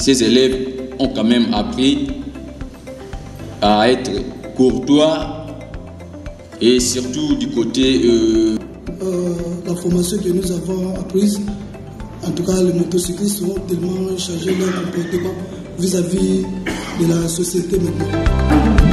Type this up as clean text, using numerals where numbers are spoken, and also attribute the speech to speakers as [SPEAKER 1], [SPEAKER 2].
[SPEAKER 1] ces élèves ont quand même appris à être courtois et surtout du côté...
[SPEAKER 2] La formation que nous avons apprise, en tout cas les motocyclistes ont tellement changé leur comportement vis-à-vis de la société maintenant.